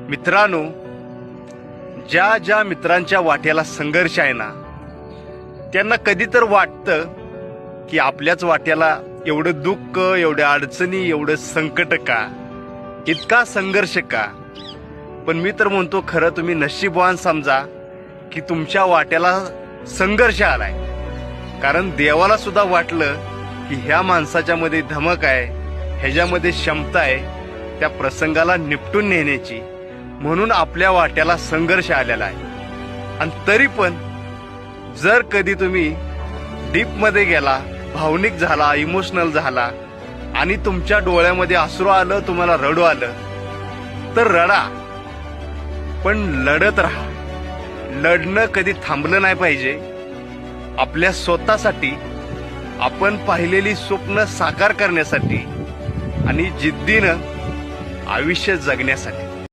मित्रांनो, ज्या ज्या मित्रांच्या वाट्याला संघर्ष आहे ना, त्यांना कधी तर वाटतं की आपल्याच वाट्याला एवढं दुःख, एवढ्या अडचणी, एवढं संकट का, इतका संघर्ष का. पण मी तर म्हणतो, खरं तुम्ही नशीबवान समजा की तुमच्या वाट्याला संघर्ष आलाय. कारण देवाला सुद्धा वाटलं की ह्या माणसाच्या मध्ये धमक आहे, ह्याच्यामध्ये क्षमता आहे त्या प्रसंगाला निपटून नेण्याची, म्हणून आपल्या वाट्याला संघर्ष आलेला आहे. आणि तरी पण जर कधी तुम्ही डीपमध्ये गेला, भावनिक झाला, इमोशनल झाला आणि तुमच्या डोळ्यामध्ये अश्रू आलं, तुम्हाला रडू आलं, तर रडा, पण लढत राहा. लढणं कधी थांबलं नाही पाहिजे. आपल्या स्वतःसाठी, आपण पाहिलेली स्वप्न साकार करण्यासाठी आणि जिद्दीनं आयुष्य जगण्यासाठी.